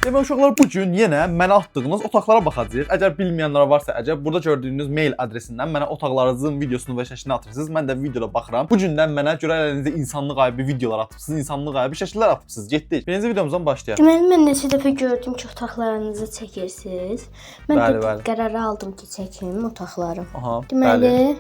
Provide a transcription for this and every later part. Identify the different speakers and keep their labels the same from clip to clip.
Speaker 1: Demək uşaqlar, bu gün yenə mənə atdığınız otaqlara baxacağıq. Əgər bilməyənlər varsa, burada gördüyünüz mail adresindən mənə otaqlarınızın videosunu və şəklini atırsınız. Mən də videoda baxıram. Bu gündən mənə görələrinizi insanlıq ayıbı videolar atıbsınız, insanlıq ayıbı şəkillər atıbsınız. Getdik. Birinci videomuzdan başlayaq.
Speaker 2: Deməli, mən neçə dəfə gördüm ki, otaqlarınızı çəkirsiniz. Mən də qərarı aldım ki, çəkim otaqlarım.
Speaker 1: Aha,
Speaker 2: deməli,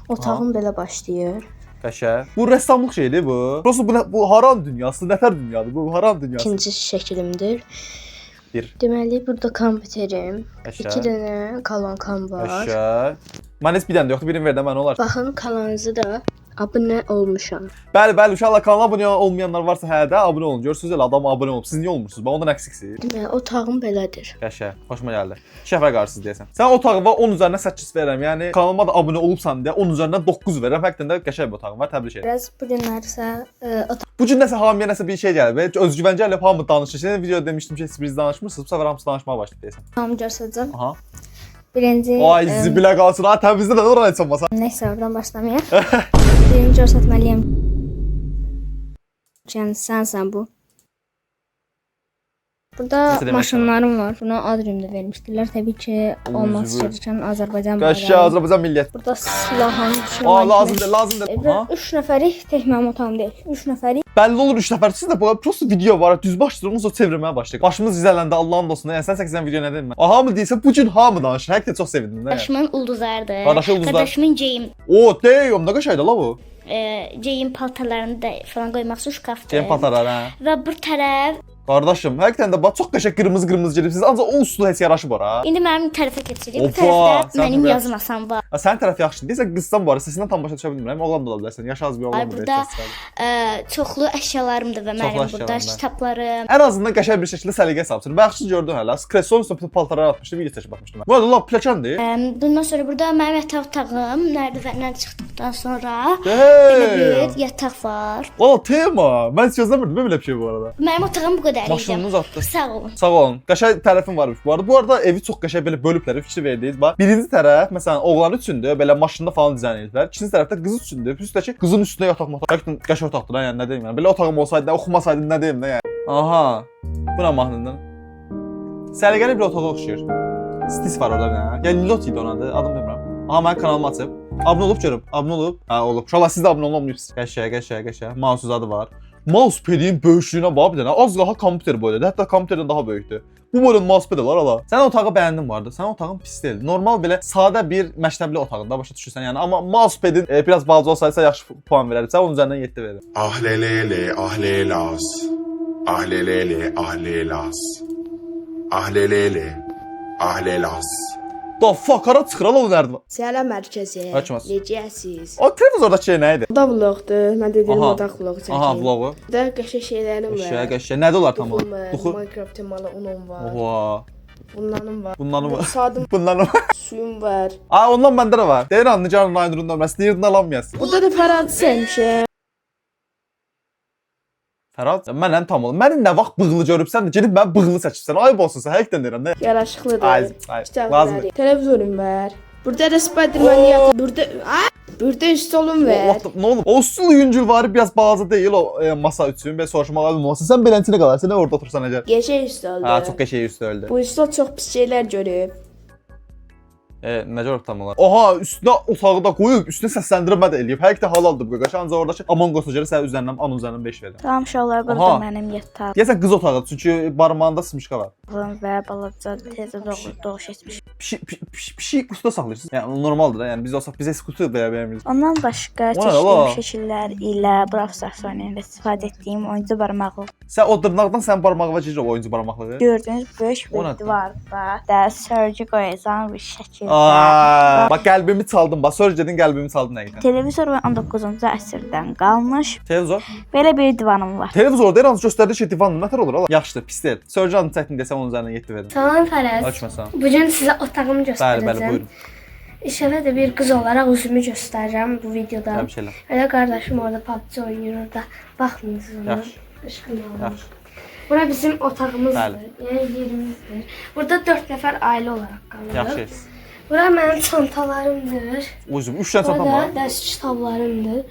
Speaker 2: otağım belə başlayır.
Speaker 1: Qəşəng. Bu rəssamlıq şeydir bu. Prosta bu haran dünyası, nətər dünyadır bu? Haran dünyası.
Speaker 2: İkinci şəklimdir.
Speaker 1: Bir.
Speaker 2: Deməli, burada kompüterim.
Speaker 1: Qəşəng.
Speaker 2: 2 dənə kalonkam var.
Speaker 1: Qəşəng. Mən heç bir dənə də yoxdur, birini ver də mən olar.
Speaker 2: Baxın, kanalınızı da abunə olmuşam.
Speaker 1: Bəli, uşaqlar, kanala abunə olmayanlar varsa də abunə olun. Görürsüz elə adam abunə olub. Siz niyə olmursunuz? Bax ondan əksiksiniz.
Speaker 2: Deməli, otağım belədir.
Speaker 1: Qəşəng. Xoşuma gəldi. 2 nəfər qarşısız deyəsən. Sən otağıma 10 üzərindən 8 verirəm. Yəni kanalıma da abunə olubsan deyə 10 üzərindən 9 verirəm. Həqiqətən də qəşəng bir otağım var. Təbrik edirəm.
Speaker 2: Biraz bu günlərsə
Speaker 1: Bu gün nəsə hamıya nəsə bir şey gəlib. Özgüvəncə ilə hamı danışır. Şimdi videoda demişdim ki, siz danışmırsınız. Bu səfər hamısı danışmağa başladı deyəsən.
Speaker 2: otağımı göstərəcəm.
Speaker 1: Aha.
Speaker 2: Birinci
Speaker 1: Ay zibilə qalsın. Ha təmizlə də ora heç olmasa.
Speaker 2: Nəysə, oradan başlamayaq. Birinci göstərməliyəm. Yəni sənsən bu. Burada maşınlarım var. Buna adrimdə vermişdilər. Təbii ki, olması gerəkən Azərbaycan bayrağı.
Speaker 1: Qəşəng Azərbaycan millət.
Speaker 2: Burada silahım düşür.
Speaker 1: Lazımdır.
Speaker 2: 3 nəfərik tək mənim otağım deyil. 3 nəfərik.
Speaker 1: Bəlli olur 3 nəfər. Siz də bu prosta video var. Düz başlayırıq, sonra çevirməyə başlayırıq. Başımız izələndə Allahın dostuna. Yəni sən 8-dən video nə dedim mən? Aha mı deyirsən? Bu gün hamı danışır. Həqiqətən çox sevindim də.
Speaker 3: Qardaşımın ulduzlardır.
Speaker 1: Qardaşımın
Speaker 3: Jeyim.
Speaker 1: O, deyim, nə qəşəngdir la bu.
Speaker 3: Jeyim paltarlarını da falan qoymaq üçün şkafdır.
Speaker 1: Jeyim paltarları, hə.
Speaker 3: Və bu tərəf
Speaker 1: Qardaşım, həqiqətən də bax çox qəşəng qırmızı gedibsiniz. Ancaq o üstü heç yaraşıb ora.
Speaker 3: İndi mənim tərəfə keçirik. Bu
Speaker 1: Opa,
Speaker 3: tərəfdə
Speaker 1: sən
Speaker 3: mənim
Speaker 1: biraz-
Speaker 3: yazı masam var.
Speaker 1: Ha, sənin tərəf yaxşı. Deyirsən qızsan bu arada səsindən tam başa düşə bilmirəm. Oğlan da ola bilərsən. Yaş az bir oğlan da
Speaker 3: Burada çoxlu əşyalarımdır və mənim
Speaker 1: Çoxlu
Speaker 3: burada
Speaker 1: əşyalarım.
Speaker 3: kitablarım.
Speaker 1: Ən azından qəşəng bir şəkildə səliqə salmışsın. Yaxşı gördün hələ. Skresson üstə bütün paltarları atmışdı, video çəkib baxmışdım. Bu arada lap plakəndir.
Speaker 3: Bundan sonra burada mənim yataq otağım, mərdivəndən çıxdıqdan sonra belə
Speaker 1: Hey!
Speaker 3: bir yataq var.
Speaker 1: Valla tema. Mən heç gözləmirdim belə bir şey bu arada.
Speaker 3: Mənim otağım bu qədər idi.
Speaker 1: Maşınınız atdı.
Speaker 3: Sağ olun.
Speaker 1: Sağ olun. Qəşəng tərəfim varmış bu arada. Bu arada evi çox qəşəng belə bölüblər, fikir verdiniz. Bax, birinci tərəf məsələn oğlan üçündür, belə maşında falan dizayn ediblər. İkinci tərəfdə qız üçündür. Üstdəki qızın üstünə yataq otaq. Həqiqətən qəşəng otaqdır ha, yəni nə deyim yəni. Belə otağım olsaydı, da oxumasaydım nə deyim də yəni. Aha. Bu nə mahnıdan? Səliqəli bir otağa oxşayır. Stis var orada nə? Yəni Lilot idi onun adı, adını bilmirəm. Aha mənim kanalımı açıb. Abunə olub görüb. Abunə olub. Hə olub. İnşallah siz də abunə olmuyorsunuz. Qəşəng. Mouse adı var. Mousepad'in böyüklüyünə bax bir dənə. Az daha kompüter boydadır. Hətta kompüterdən daha böyükdür. Bu boyda mousepad var ala. Sən otağı bəyəndin vardı. Sən otağın pis deyil. Normal belə sadə bir məktəbli otağında başa düşürsən yəni. Amma mousepad'in biraz balaca olsaydı yaxşı puan verərdim. Sən onun üzərindən 7 verirəm.
Speaker 4: Ahlelele ahlelas. Ahlelele ahlelas. Ahlelele ahlelas.
Speaker 1: Da fuck ara çıxır ala o nərdivan.
Speaker 5: Səlam mərkəzi.
Speaker 1: Açmaz.
Speaker 5: Necəsiz?
Speaker 1: O televizordakı şey nə idi?
Speaker 5: Bu da vloqdur. Mən dediyim
Speaker 1: Aha.
Speaker 5: otaq vloqu çəkim.
Speaker 1: Aha vlogu.
Speaker 5: Bu da qəşəng şeylərim var.
Speaker 1: Qəşəng. Nədir onlar tam?
Speaker 5: Duxul. Minecraft temalı unum var.
Speaker 1: Oha.
Speaker 5: Bunların var.
Speaker 1: Bunların var.
Speaker 5: Sadım
Speaker 1: Bundan var.
Speaker 5: suyum var.
Speaker 1: Aa ondan məndə də var. Deyirəm Nigar Naydurun nömrəsi. Deyirdin alanmayasın.
Speaker 5: Burada da parantez sevmişəm.
Speaker 1: Fərad, mənəm tam olum. Mənim nə vaxt bığlı görübsən də gedib mən bığlı çəkibsən. Ayıb olsun sən, həqiqətən deyirəm nə?
Speaker 5: Yaraşıqlıdır.
Speaker 1: Ay, lazımdır.
Speaker 5: Televizorum var. Burada da Spider-Man yatır. Burada stolum var.
Speaker 1: Nə olub? O üstün yüngül var, biraz balaca deyil o masa üçün. Belə soruşmaq olmasın. Sən beləntinə qalarsan, nə orada otursan necə?
Speaker 5: Qəşəng stoldur.
Speaker 1: Ha, çox qəşəng üstü öldü.
Speaker 5: Bu stol çox pis şeylər görüb.
Speaker 1: Necə ortam olar? Oha, üstünə otağı da qoyub, üstünə səsləndirmə də eləyib. Həqiqətən halaldır bu qaş. Ancaq oradakı Among Us-a görə sənə üzərindən, an üzərindən 5 verirəm.
Speaker 2: Tamam uşaqlar, burada
Speaker 1: Aha.
Speaker 2: mənim yatağım
Speaker 1: Deyəsən qız otağı, çünki barmağında smışqa var.
Speaker 2: və balaca tezə doğuş etmiş.
Speaker 1: Pişik qutuda saxlayırsınız. Yəni normaldır da. Yəni biz olsaq bizə qutu belə vermirik.
Speaker 2: Ondan başqa
Speaker 1: O nə la?
Speaker 2: çeşitli şəkillər ilə Brawl Stars oynayanda istifadə etdiyim oyuncu barmağı.
Speaker 1: Sən o dırnaqdan sən barmağına girir o oyuncu barmaqlığı.
Speaker 2: Gördüyünüz böyük
Speaker 1: O nədir?
Speaker 2: bir divarda da sörgü qoyacağım bir şəkildə.
Speaker 1: Aa, bax qəlbimi çaldın, bax sörgədin qəlbimi çaldın həqiqətən.
Speaker 2: Televizor və 19-cu əsrdən qalmış
Speaker 1: Televizor.
Speaker 2: belə bir divanım var.
Speaker 1: Televizorda hər hansı göstərdiyi şey divanın nətər olur ala? Yaxşıdır, pis deyil. Sörgənin çətin desəm onun üzərinə 7 verirəm.
Speaker 2: Salam Fərəz.
Speaker 1: Açmasan.
Speaker 2: Bugün sizə otağımı
Speaker 1: Bəli,
Speaker 2: göstərəcəm.
Speaker 1: buyurun.
Speaker 2: İnşallah da bir qız olaraq üzümü göstərəcəm bu videoda.
Speaker 1: Təbii şeylər.
Speaker 2: Elə qardaşım orada PUBG oynayır orada. Baxmırsınız ona.
Speaker 1: Yaxşı.
Speaker 2: Işqım olur.
Speaker 1: Yaxşı.
Speaker 2: Bura bizim otağımızdır.
Speaker 1: Bəli.
Speaker 2: Yəni yerimizdir. Burada 4 nəfər ailə olaraq qalırıq.
Speaker 1: Yaxşı.
Speaker 2: Bura mənim çantalarımdır.
Speaker 1: Uzun 3 dənə çantam
Speaker 2: Burada
Speaker 1: var.
Speaker 2: dərs kitablarımdır.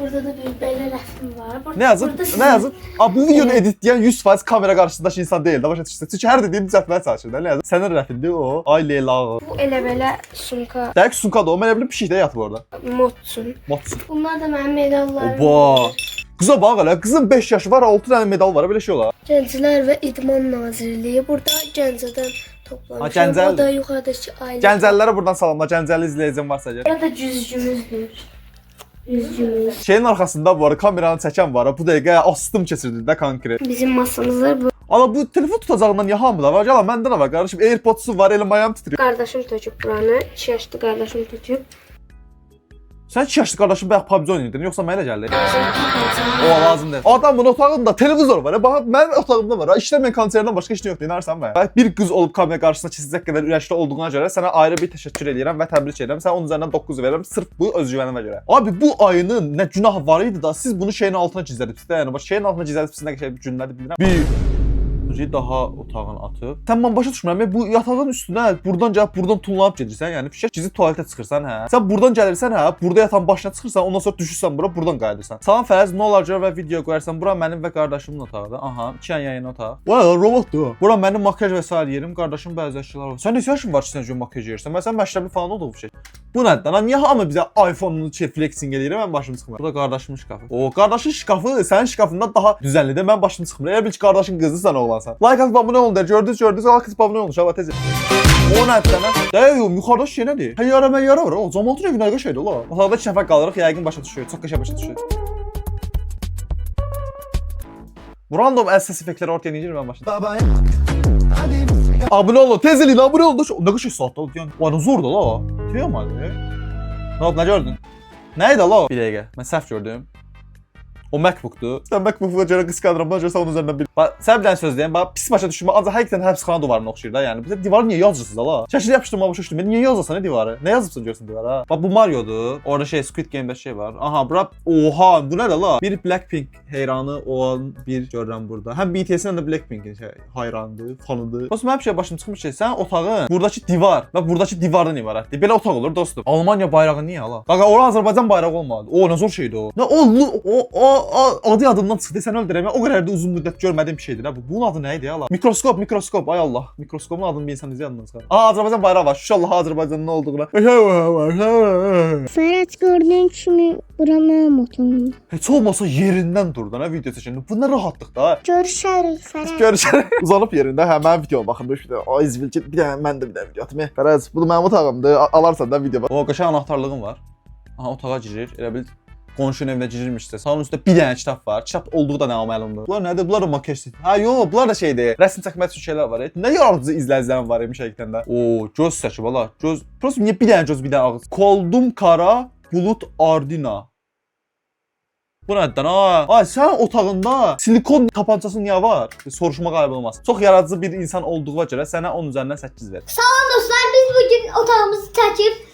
Speaker 2: Burada da bir belə rəsm var.
Speaker 1: Ne yazın? Ne yazın? Abi bu videonu editleyen 100% kamera karşısındaki insan değil de başa düşürsə. Çünki hər dediyini düzəltməyə çalışır da. Ne yazın? Sənin rəfindir o. Ay Leyla.
Speaker 2: Bu elə belə sumka
Speaker 1: Dəqiq sunkadır o. Mən elə bilim pişik də yatıb orada.
Speaker 2: modsun.
Speaker 1: Motsun.
Speaker 2: Bunlar da mənim medallarım.
Speaker 1: Oba. Qıza bax elə. Qızın 5 yaşı var, 6 dənə medal var. Belə şey olar.
Speaker 2: Gənclər və İdman Nazirliyi burada Gəncədən
Speaker 1: Ha,
Speaker 2: toplamış.
Speaker 1: Gəncəl-
Speaker 2: O da yuxarıdakı ailə.
Speaker 1: Gəncəllərə buradan salamlar. Gəncəlli izləyicim varsa gəl.
Speaker 2: Burada cüzcümüzdür. Cüzcümüz.
Speaker 1: Şeyin arxasında bu arada kameranı çəkən var. Bu dəqiqə astım keçirdi də konkret.
Speaker 2: Bizim masamızdır bu.
Speaker 1: Ala bu telefon tutacağından ya hamıda var. Gəl məndə də var qardaşım. AirPods-u var, elə ayağım titrəyir.
Speaker 2: Qardaşım töküb buranı. 2 yaşlı qardaşım töküb.
Speaker 1: Sən 2 yaşlı qardaşın bayaq PUBG oynayırdın, yoxsa mənə gəldi? O lazım deyil. Adamın otağında televizor var. Bax mənim otağımda var. İşləməyən konserdən başqa heç nə yoxdur. İnanırsan mı? Bax bir qız olub kamera qarşısında keçəcək qədər ürəkli olduğuna görə sənə ayrı bir təşəkkür edirəm və təbrik edirəm. Sən onun üzərindən 9 verirəm sırf bu özgüvənimə görə. Abi bu ayının nə günah var idi da siz bunu şeyin altına gizlədibsiniz də. Yəni bax şeyin altına gizlədibsiniz nə şey bir günləri bilirəm. Bir daha otağın atıb. Sən mən başa düşmürəm. Bu yatağın üstünə buradan gəlib buradan tullanıb gedirsən. Yəni fişək gizli tualetə çıxırsan, hə. Sən buradan gəlirsən, hə. Burada yatan başına çıxırsan, ondan sonra düşürsən bura, buradan qayıdırsan. Salam Fəraz, nə olar gör və video qoyarsan. Bura mənim və qardaşımın otağıdır. Aha, iki yan-yana otaq. Vay, robotdur. Bura mənim makyaj və sair yerim, qardaşım bəzi əşyalar var. Sən neçə yaşın var ki, sən gün makyaj edirsən? Mən sən məktəbli falan olduğu şey. Bu nədir lan? Niyə hamı bizə iPhone-unu flexing edir? Mən başım çıxmır. Bu da qardaşımın şkafı. O, qardaşın şkafı sənin şkafından daha düzənlidir. Mən başım çıxmır. Elə bil ki, qardaşın qızısan, oğlansan. Like atıb abunə olun der. Gördünüz. Like atıb abunə olun. Şaba tez. O nədir lan? Deyim, yuxarıda şey nədir? Həyyara məyyara var. O, Zamantur evinə qəşəng şeydir la. Otaqda 2 nəfər qalırıq, yəqin başa düşür. Çox qəşəng başa düşür. Bu random əl səs effektləri ortaya necə mən başladım. Abunə olun, tez eləyin, abunə olun. Nə qəşəng saatda oldu yəni. O, zordur la. Tüyəm hadi. Nə oldu, nə gördün? Nə idi la? Bir dəqiqə, mən səhv gördüm. O MacBook'dur. Sən MacBook'a görə qısqanıram, buna görə sən onun üzərindən bil. Bax, sən bir dənə söz deyim, bax, pis başa düşmə, ancaq həqiqətən həbsxana divarına oxşayır da, yəni. Bir divarı niyə yazırsınız ala? Şəkil yapışdırma başa düşdüm. Niyə yazırsan nə divarı? Nə yazıbsan görsən divara? Bax, bu Mario'dur. Orada şey Squid Game'də şey var. Aha, bura oha, bu nədir la? Bir Blackpink heyranı olan bir görürəm burada. Həm BTS-dən də Blackpink-in hayranıdır, fanıdır. Dostum, həmişə başım çıxmış şey, sən otağın buradakı divar və buradakı divardan ibarətdir. Belə otaq olur dostum. Almaniya bayrağı niyə ala? Qaqa, ora Azərbaycan bayrağı olmadı. O, nə zor şeydir o. Nə o adı adımdan çıxdı, sən öldürəm. O qədər də uzun müddət görmədiyim bir şeydir ha bu. Bunun adı nə idi ala? Mikroskop. Ay Allah. Mikroskopun adını bir insan yadından çıxar. Azərbaycan bayrağı var. İnşallah Azərbaycanın nə olduğuna.
Speaker 3: Fərəc gördüyün kimi bura mənim otağım.
Speaker 1: Heç olmasa yerindən dur da nə video çəkəndə. Bu nə rahatlıq da.
Speaker 3: Görüşərik Fərəc.
Speaker 1: Görüşərik. Uzanıb yerində hə mənim videoma baxın. Bir də ay izbil bir dənə mən də bir dənə video atım. Fərəz, bu da mənim otağımdır. Alarsan da video bax. O qəşəng anahtarlığım var. Aha, otağa girir. Elə bil qonşunun evinə girirmişsə, salonun üstündə bir dənə kitab var. Kitab olduğu da naməlumdur. Bunlar nədir? Bunlar da makyajdır. Ha, yox, bunlar da şeydir. Rəsm çəkmək üçün şeylər var. Nə yaradıcı izləyicilərim var imiş həqiqətən də. O, göz çəkib ala. Göz. Prosta niyə bir dənə göz, bir dənə ağız? Koldum kara bulut ardina. Bu nədən ha? Ay, sən otağında silikon tapancası niyə var? Soruşma qayıb olmaz. Çox yaradıcı bir insan olduğuna görə sənə 10 üzərindən 8 verir.
Speaker 3: Salam dostlar, biz bugün otağımızı çəkib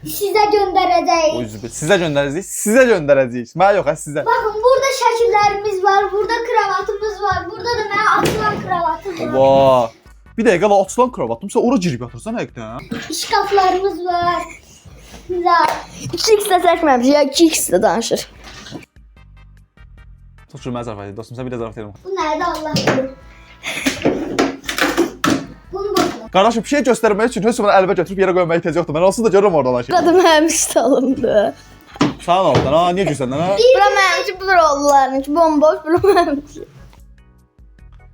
Speaker 3: sizə göndərəcəyik.
Speaker 1: O üzü sizə göndərəcəyik. Sizə göndərəcəyik. Mənə yox, sizə.
Speaker 3: Baxın, burada şəkillərimiz var, burada kravatımız var, burada da mənə atılan kravatım var.
Speaker 1: Vaa. Bir dəqiqə la açılan kravatım. Sən ora girib yatırsan həqiqətən.
Speaker 3: İşkaflarımız var. Güzel.
Speaker 2: 2x-də çəkməmiş, ya 2x-də danışır.
Speaker 1: Çox şükür mənə zarafat edir. Dostum, sən bir də zarafat edirəm.
Speaker 3: Bu nədir Allah bilir. Bunu boşla.
Speaker 1: Qardaşım, bir şey göstərmək üçün heç zaman əlbə götürüb yerə qoymağa ehtiyac yoxdur. Mən onsuz da görürəm oradan şey.
Speaker 2: Burada mənim stolumdur.
Speaker 1: Sağ ol oradan. Ha, niyə gülsən lan ha?
Speaker 2: Bura mənimki, bura oğullarınki, bomboş, bura mənimki.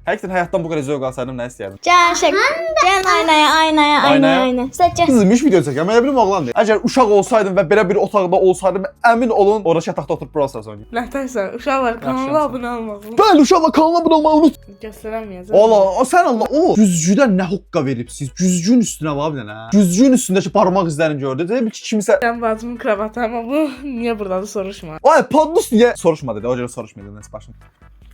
Speaker 1: Həqiqətən həyatdan bu qədər zövq alsaydım nə istəyərdim?
Speaker 2: Can şək. Can aynaya. Səccə.
Speaker 1: Qızmış video çəkəm. Mən bilim oğlan deyil. Əgər uşaq olsaydım və belə bir otaqda olsaydım, əmin olun orada yataqda oturub Brawl Stars oynayırdım.
Speaker 5: Nətərsən, uşaq var, kanala abunə olmağı.
Speaker 1: Bəli, uşaqla kanala abunə olmağı unut.
Speaker 5: Göstərəməyəcəm.
Speaker 1: Allah, sən Allah, o güzgüdən nə hoqqa veribsiz? Güzgün üstünə var bir dənə. Güzgün üstündəki barmaq izlərini gördünüz. Deyə bil ki, kimisə
Speaker 5: Sən bacımın kravatı, amma bu niyə buradadır soruşma.
Speaker 1: ay, padnus niyə soruşma dedi. O görə soruşmaydı nəsə başım.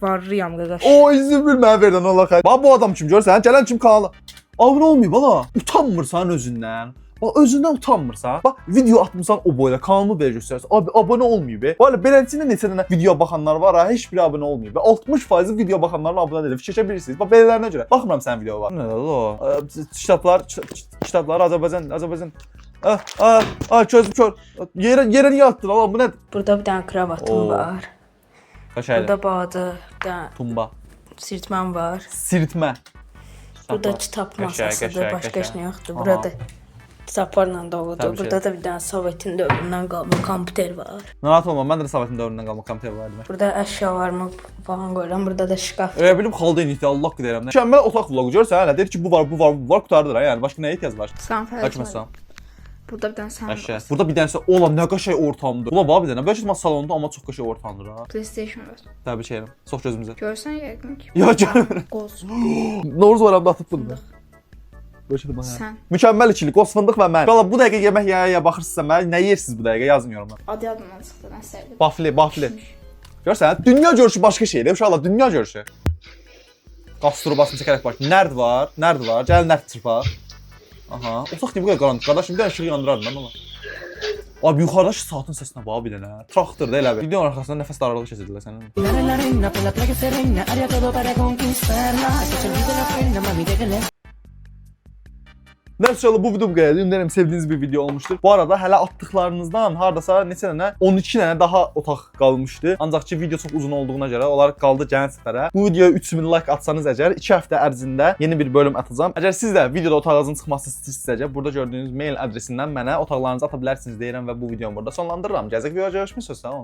Speaker 5: Varrıyam qaqaş.
Speaker 1: O izin bir mənə verdən Allah xeyr. Bax bu adam kim görsən, gələn kim kanala. Abunə olmayıb ala. Utanmırsan özündən. Bax özündən utanmırsan. Bax video atmısan o boyda kanalımı belə göstərsən. Abi abunə olmayıb. Valla beləncində neçə dənə video baxanlar var ha, heç biri abunə olmayıb. 60% video baxanların abunə deyil. Fikir çəkə bilirsiniz. Bax belələrinə görə. Baxmıram sənin video var. Nə də o? Kitablar Azərbaycan Gözüm kör. Yerə niyə atdın oğlum, bu nədir?
Speaker 2: Burada bir dənə kravatım
Speaker 1: Oo.
Speaker 2: var.
Speaker 1: Qaşaylı.
Speaker 2: Burada bağda bir dənə
Speaker 1: Tumba.
Speaker 2: sirtməm var.
Speaker 1: Sirtmə.
Speaker 2: Burada kitab
Speaker 1: Qəşəng,
Speaker 2: masasıdır,
Speaker 1: qəşəng,
Speaker 2: başqa heç
Speaker 1: qəşəng.
Speaker 2: nə yoxdur.
Speaker 1: Aha.
Speaker 2: Burada kitablarla doludur.
Speaker 1: Tabii
Speaker 2: Burada da bir dənə Sovetin dövründən qalma kompüter var.
Speaker 1: Narahat olma, mən də Sovetin dövründən qalma kompüter var demək.
Speaker 2: Burada əşyalarımı falan qoyuram. Burada da şkaf.
Speaker 1: Bilim xalda inikdə, Allah deyirəm. Mükəmməl otaq vlogu görsən, hələ deyir ki, bu var, bu var, bu var, qurtardır ha. Yəni başqa nəyə ehtiyac var?
Speaker 5: Sən
Speaker 1: Hakim
Speaker 5: fərqləşmə.
Speaker 1: olsan.
Speaker 5: Burada bir dənə sən
Speaker 1: Əşya.
Speaker 5: var.
Speaker 1: Burada bir dənəsə ola nə qəşəng ortamdır. Ulan var bir dənə. Bəlkə də salonda amma çox qəşəng ortamdır ha.
Speaker 5: PlayStation var.
Speaker 1: Təbii ki, sox gözümüzə.
Speaker 5: Görsən yəqin ki.
Speaker 1: Ya görmürəm.
Speaker 5: Qoz.
Speaker 1: Noruz varamda atıb bunu. Bəlkə də bana.
Speaker 5: Sən.
Speaker 1: Mükəmməl ikilik, qoz fındıq və mən. Valla bu dəqiqə yemək yaya baxırsınızsa mən nə yeyirsiniz bu dəqiqə yazın yorumlara.
Speaker 5: Adı yadımdan çıxdı, mən sevdim.
Speaker 1: Bafli. Görsən, dünya görüşü başqa şeydir. Uşaqlar, dünya görüşü. Qastrobasını çəkərək bax. Nərd var. Gəl nərd çırpaq. Aha. Otaq niyə bu qədər qaranlıq? Qardaşım, bir dənə işıq yandırardım mən ona. Abi yuxarıdakı saatın səsinə bax bir dənə. Traktor da elə bir. Videonun arxasında nəfəs darlığı keçirdilər sənin.
Speaker 6: La reina, por la playa serena, haría todo para conquistarla. Que se olvide la pena, mami, déjale.
Speaker 1: Nəysə bu video bu qədər. Ümid edirəm sevdiyiniz bir video olmuşdur. Bu arada hələ atdıqlarınızdan hardasa neçə dənə 12 dənə daha otaq qalmışdı. Ancaq ki video çox uzun olduğuna görə onlar qaldı gələn səfərə. Bu videoya 3000 like atsanız əgər 2 həftə ərzində yeni bir bölüm atacağam. Əgər siz də videoda otağınızın çıxmasını istəyirsinizsə, burada gördüyünüz mail adresindən mənə otaqlarınızı ata bilərsiniz deyirəm və bu videomu burada sonlandırıram. Gəzək videoya görüşmək sözü.